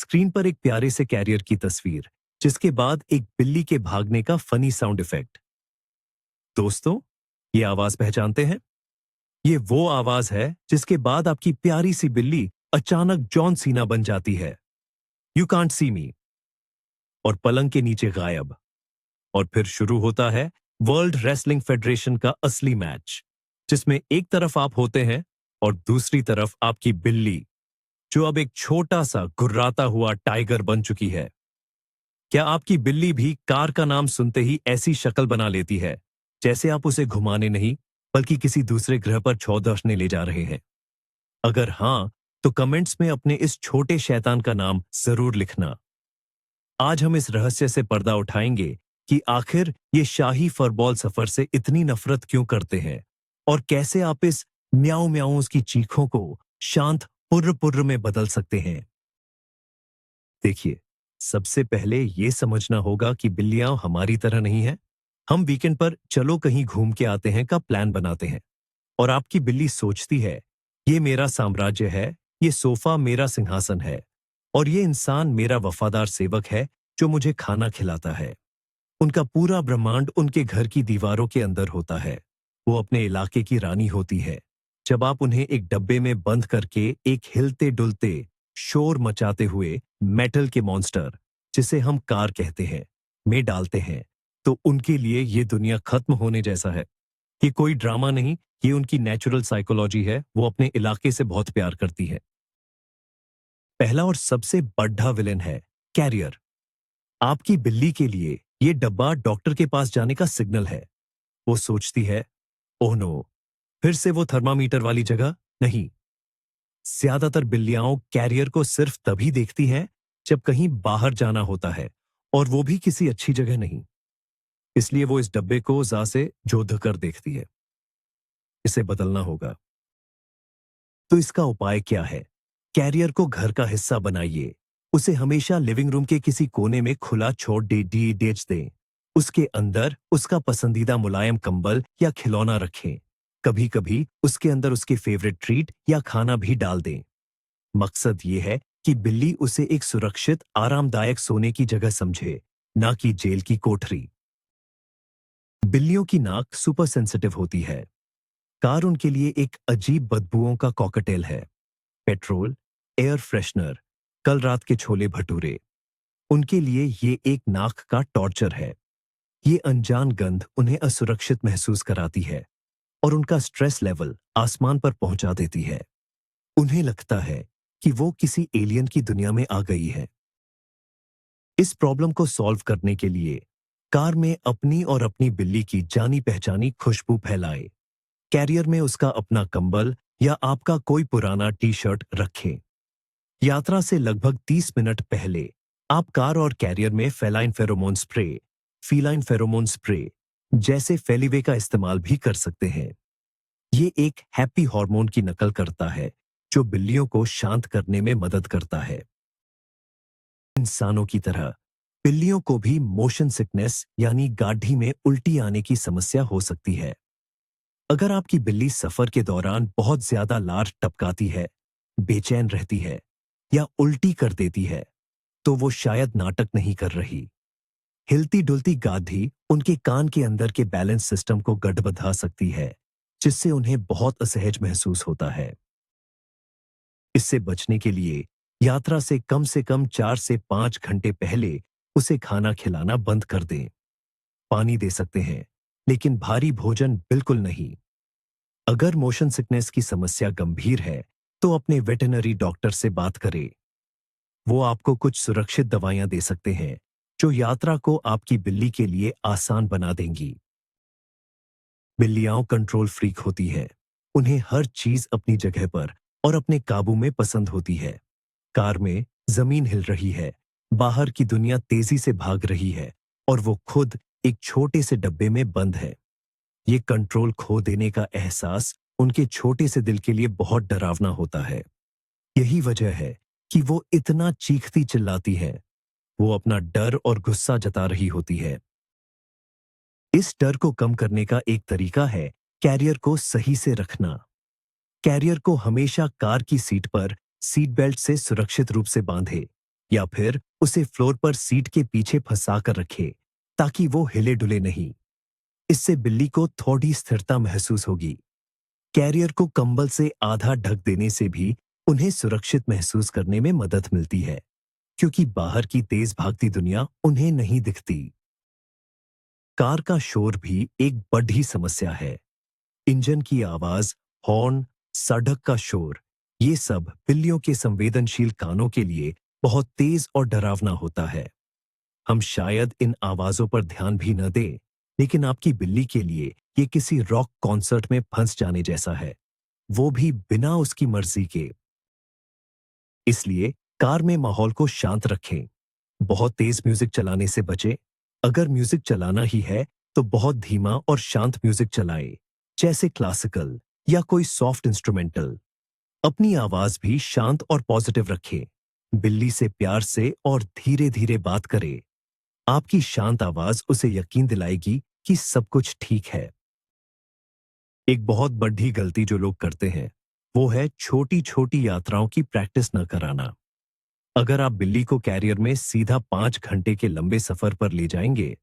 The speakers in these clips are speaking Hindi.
स्क्रीन पर एक प्यारे से कैरियर की तस्वीर, जिसके बाद एक बिल्ली के भागने का फनी साउंड इफेक्ट। दोस्तों, ये आवाज पहचानते हैं? ये वो आवाज है जिसके बाद आपकी प्यारी सी बिल्ली अचानक जॉन सीना बन जाती है। यू कांट सी मी, और पलंग के नीचे गायब। और फिर शुरू होता है वर्ल्ड रेसलिंग फेडरेशन का असली मैच, जिसमें एक तरफ आप होते हैं और दूसरी तरफ आपकी बिल्ली, जो अब एक छोटा सा गुर्राता हुआ टाइगर बन चुकी है। क्या आपकी बिल्ली भी कार का नाम सुनते ही ऐसी शक्ल बना लेती है जैसे आप उसे घुमाने नहीं बल्कि किसी दूसरे ग्रह पर छौदसने ले जा रहे हैं? अगर हां, तो कमेंट्स में अपने इस छोटे शैतान का नाम जरूर लिखना। आज हम इस रहस्य से पर्दा उठाएंगे कि आखिर ये शाही फुटबॉल सफर से इतनी नफरत क्यों करते हैं, और कैसे आप इस म्याऊं म्याऊं की चीखों को शांत पुर्र पुर्र में बदल सकते हैं। देखिए, सबसे पहले ये समझना होगा कि बिल्लियां हमारी तरह नहीं हैं। हम वीकेंड पर चलो कहीं घूम के आते हैं का प्लान बनाते हैं, और आपकी बिल्ली सोचती है, ये मेरा साम्राज्य है, ये सोफा मेरा सिंहासन है, और ये इंसान मेरा वफादार सेवक है जो मुझे खाना खिलाता है। उनका पूरा ब्रह्मांड उनके घर की दीवारों के अंदर होता है। वो अपने इलाके की रानी होती है। जब आप उन्हें एक डब्बे में बंद करके एक हिलते डुलते, शोर मचाते हुए मेटल के मॉन्स्टर, जिसे हम कार कहते हैं, में डालते हैं, तो उनके लिए ये दुनिया खत्म होने जैसा है। ये कोई ड्रामा नहीं, ये उनकी नेचुरल साइकोलॉजी है। वो अपने इलाके से बहुत प्यार करती है। पहला और सबसे बड़ा विलेन है कैरियर। आपकी बिल्ली के लिए ये डब्बा डॉक्टर के पास जाने का सिग्नल है। वो सोचती है, ओह नो, फिर से वो थर्मामीटर वाली जगह नहीं। ज्यादातर बिल्लियां कैरियर को सिर्फ तभी देखती हैं जब कहीं बाहर जाना होता है, और वो भी किसी अच्छी जगह नहीं। इसलिए वो इस डब्बे को जा से जोध कर देखती है। इसे बदलना होगा। तो इसका उपाय क्या है? कैरियर को घर का हिस्सा बनाइए। उसे हमेशा लिविंग रूम के किसी कोने में खुला छोड़ डेच दें। उसके अंदर उसका पसंदीदा मुलायम कंबल या खिलौना रखें। कभी कभी उसके अंदर उसकी फेवरेट ट्रीट या खाना भी डाल दें। मकसद ये है कि बिल्ली उसे एक सुरक्षित, आरामदायक सोने की जगह समझे, ना कि जेल की कोठरी। बिल्लियों की नाक सुपर सेंसिटिव होती है। कार उनके लिए एक अजीब बदबुओं का कॉकटेल है। पेट्रोल, एयर फ्रेशनर, कल रात के छोले भटूरे, उनके लिए ये एक नाक का टॉर्चर है। ये अनजान गंध उन्हें असुरक्षित महसूस कराती है और उनका स्ट्रेस लेवल आसमान पर पहुंचा देती है। उन्हें लगता है कि वो किसी एलियन की दुनिया में आ गई है। इस प्रॉब्लम को सॉल्व करने के लिए कार में अपनी और अपनी बिल्ली की जानी पहचानी खुशबू फैलाए। कैरियर में उसका अपना कंबल या आपका कोई पुराना टी शर्ट रखें। यात्रा से लगभग 30 मिनट पहले आप कार और कैरियर में फीलाइन फेरोमोन स्प्रे जैसे फेलिवे का इस्तेमाल भी कर सकते हैं। ये एक हैप्पी हार्मोन की नकल करता है जो बिल्लियों को शांत करने में मदद करता है। इंसानों की तरह बिल्लियों को भी मोशन सिकनेस यानी गाढ़ी में उल्टी आने की समस्या हो सकती है। अगर आपकी बिल्ली सफर के दौरान बहुत ज्यादा लार टपकाती है, बेचैन रहती है या उल्टी कर देती है, तो वो शायद नाटक नहीं कर रही। हिलती डुलती गाधी उनके कान के अंदर के बैलेंस सिस्टम को गड़बड़ा सकती है, जिससे उन्हें बहुत असहज महसूस होता है। इससे बचने के लिए यात्रा से कम 4 से 5 घंटे पहले उसे खाना खिलाना बंद कर दें। पानी दे सकते हैं, लेकिन भारी भोजन बिल्कुल नहीं। अगर मोशन सिकनेस की समस्या गंभीर है, तो अपने वेटरनरी डॉक्टर से बात करें। वो आपको कुछ सुरक्षित दवाइयां दे सकते हैं जो यात्रा को आपकी बिल्ली के लिए आसान बना देंगी। बिल्लियां कंट्रोल फ्रीक होती है। उन्हें हर चीज अपनी जगह पर और अपने काबू में पसंद होती है। कार में जमीन हिल रही है, बाहर की दुनिया तेजी से भाग रही है, और वो खुद एक छोटे से डब्बे में बंद है। ये कंट्रोल खो देने का एहसास उनके छोटे से दिल के लिए बहुत डरावना होता है। यही वजह है कि वो इतना चीखती चिल्लाती है। वो अपना डर और गुस्सा जता रही होती है। इस डर को कम करने का एक तरीका है कैरियर को सही से रखना। कैरियर को हमेशा कार की सीट पर सीट बेल्ट से सुरक्षित रूप से बांधे। या फिर उसे फ्लोर पर सीट के पीछे फंसा कर रखें ताकि वो हिले डुले नहीं। इससे बिल्ली को थोड़ी स्थिरता महसूस होगी। कैरियर को कंबल से आधा ढक देने से भी उन्हें सुरक्षित महसूस करने में मदद मिलती है, क्योंकि बाहर की तेज भागती दुनिया उन्हें नहीं दिखती। कार का शोर भी एक बड़ी समस्या है। इंजन की आवाज, हॉर्न, सड़क का शोर, ये सब बिल्लियों के संवेदनशील कानों के लिए बहुत तेज और डरावना होता है। हम शायद इन आवाजों पर ध्यान भी न दें, लेकिन आपकी बिल्ली के लिए ये किसी रॉक कॉन्सर्ट में फंस जाने जैसा है, वो भी बिना उसकी मर्जी के। इसलिए कार में माहौल को शांत रखें। बहुत तेज म्यूजिक चलाने से बचें। अगर म्यूजिक चलाना ही है तो बहुत धीमा और शांत म्यूजिक चलाएं, जैसे क्लासिकल या कोई सॉफ्ट इंस्ट्रूमेंटल। अपनी आवाज भी शांत और पॉजिटिव रखें। बिल्ली से प्यार से और धीरे धीरे बात करें। आपकी शांत आवाज उसे यकीन दिलाएगी कि सब कुछ ठीक है। एक बहुत बड़ी गलती जो लोग करते हैं वो है छोटी छोटी यात्राओं की प्रैक्टिस न कराना। अगर आप बिल्ली को कैरियर में सीधा 5 घंटे के लंबे सफर पर ले जाएंगे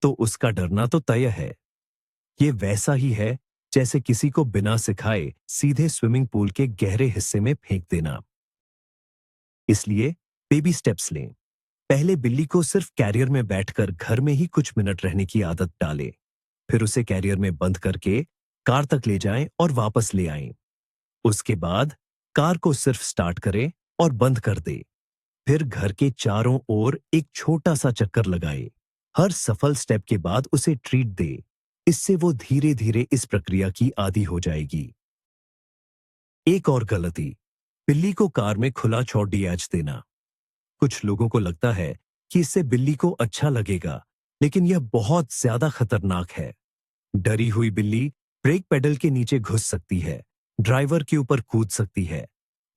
तो उसका डरना तो तय है। ये वैसा ही है जैसे किसी को बिना सिखाए सीधे स्विमिंग पूल के गहरे हिस्से में फेंक देना। इसलिए बेबी स्टेप्स लें। पहले बिल्ली को सिर्फ कैरियर में बैठकर घर में ही कुछ मिनट रहने की आदत डालें। फिर उसे कैरियर में बंद करके कार तक ले जाएं और वापस ले आएं। उसके बाद कार को सिर्फ स्टार्ट करें और बंद कर दें। फिर घर के चारों ओर एक छोटा सा चक्कर लगाएं। हर सफल स्टेप के बाद उसे ट्रीट दे। इससे वो धीरे धीरे इस प्रक्रिया की आदी हो जाएगी। एक और गलती, बिल्ली को कार में खुला छोड़ डीएच देना। कुछ लोगों को लगता है कि इससे बिल्ली को अच्छा लगेगा, लेकिन यह बहुत ज्यादा खतरनाक है। डरी हुई बिल्ली ब्रेक पेडल के नीचे घुस सकती है, ड्राइवर के ऊपर कूद सकती है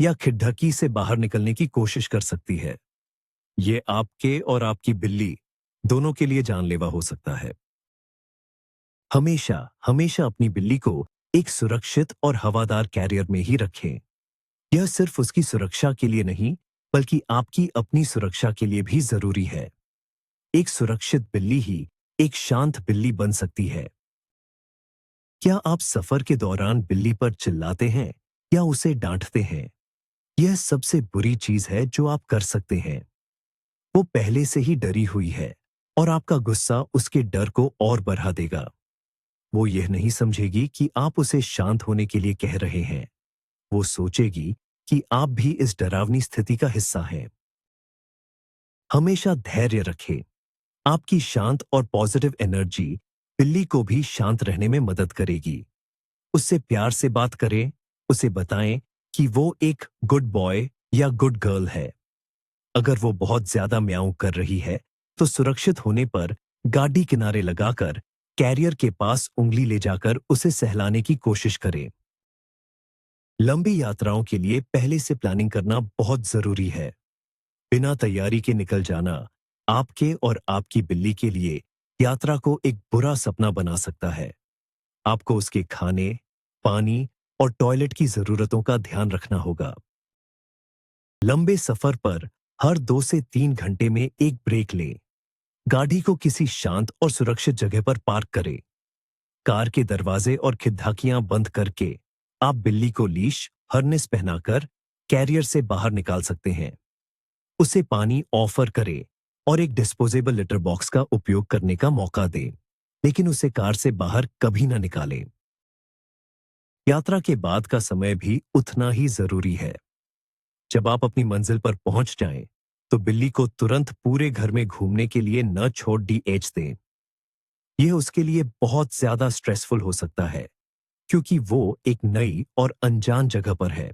या खिड़की से बाहर निकलने की कोशिश कर सकती है। ये आपके और आपकी बिल्ली दोनों के लिए जानलेवा हो सकता है। हमेशा हमेशा अपनी बिल्ली को एक सुरक्षित और हवादार कैरियर में ही रखें। यह सिर्फ उसकी सुरक्षा के लिए नहीं, बल्कि आपकी अपनी सुरक्षा के लिए भी जरूरी है। एक सुरक्षित बिल्ली ही एक शांत बिल्ली बन सकती है। क्या आप सफर के दौरान बिल्ली पर चिल्लाते हैं या उसे डांटते हैं? यह सबसे बुरी चीज है जो आप कर सकते हैं। वो पहले से ही डरी हुई है और आपका गुस्सा उसके डर को और बढ़ा देगा। वो यह नहीं समझेगी कि आप उसे शांत होने के लिए कह रहे हैं। वो सोचेगी कि आप भी इस डरावनी स्थिति का हिस्सा हैं। हमेशा धैर्य रखें। आपकी शांत और पॉजिटिव एनर्जी बिल्ली को भी शांत रहने में मदद करेगी। उससे प्यार से बात करें, उसे बताएं कि वो एक गुड बॉय या गुड गर्ल है। अगर वो बहुत ज्यादा म्याऊं कर रही है तो सुरक्षित होने पर गाड़ी किनारे लगाकर कैरियर के पास उंगली ले जाकर उसे सहलाने की कोशिश करें। लंबी यात्राओं के लिए पहले से प्लानिंग करना बहुत जरूरी है। बिना तैयारी के निकल जाना आपके और आपकी बिल्ली के लिए यात्रा को एक बुरा सपना बना सकता है। आपको उसके खाने, पानी और टॉयलेट की जरूरतों का ध्यान रखना होगा। लंबे सफर पर हर 2 से 3 घंटे में एक ब्रेक लें। गाड़ी को किसी शांत और सुरक्षित जगह पर पार्क करें। कार के दरवाजे और खिड़कियां बंद करके आप बिल्ली को लीश, हर्नेस पहनाकर कैरियर से बाहर निकाल सकते हैं। उसे पानी ऑफर करें और एक डिस्पोजेबल लिटर बॉक्स का उपयोग करने का मौका दें, लेकिन उसे कार से बाहर कभी ना निकालें। यात्रा के बाद का समय भी उतना ही जरूरी है। जब आप अपनी मंजिल पर पहुंच जाएं, तो बिल्ली को तुरंत पूरे घर में घूमने के लिए न छोड़ डीएच दें। यह उसके लिए बहुत ज्यादा स्ट्रेसफुल हो सकता है, क्योंकि वो एक नई और अनजान जगह पर है।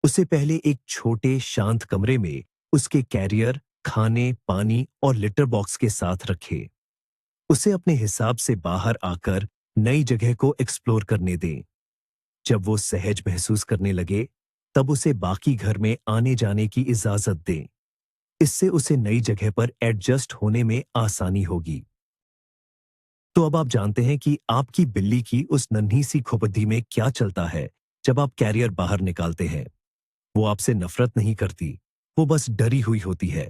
उसे पहले एक छोटे शांत कमरे में उसके कैरियर, खाने, पानी और लिटर बॉक्स के साथ रखें। उसे अपने हिसाब से बाहर आकर नई जगह को एक्सप्लोर करने दें। जब वो सहज महसूस करने लगे, तब उसे बाकी घर में आने जाने की इजाजत दें। इससे उसे नई जगह पर एडजस्ट होने में आसानी होगी। तो अब आप जानते हैं कि आपकी बिल्ली की उस नन्ही सी खोपड़ी में क्या चलता है जब आप कैरियर बाहर निकालते हैं। वो आपसे नफरत नहीं करती, वो बस डरी हुई होती है,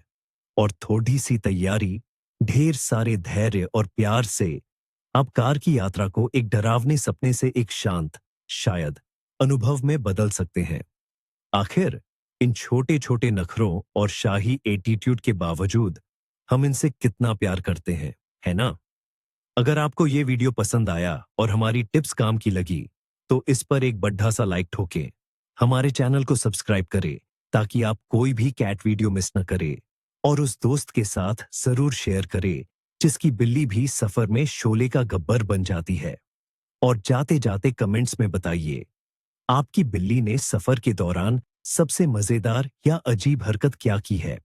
और थोड़ी सी तैयारी, ढेर सारे धैर्य और प्यार से आप कार की यात्रा को एक डरावने सपने से एक शांत, शायद, अनुभव में बदल सकते हैं। आखिर इन छोटे छोटे नखरों और शाही एटीट्यूड के बावजूद हम इनसे कितना प्यार करते हैं, है ना? अगर आपको ये वीडियो पसंद आया और हमारी टिप्स काम की लगी, तो इस पर एक बड़ा सा लाइक ठोकें। हमारे चैनल को सब्सक्राइब करें ताकि आप कोई भी कैट वीडियो मिस न करें, और उस दोस्त के साथ जरूर शेयर करें जिसकी बिल्ली भी सफर में शोले का गब्बर बन जाती है। और जाते जाते कमेंट्स में बताइए, आपकी बिल्ली ने सफर के दौरान सबसे मजेदार या अजीब हरकत क्या की है।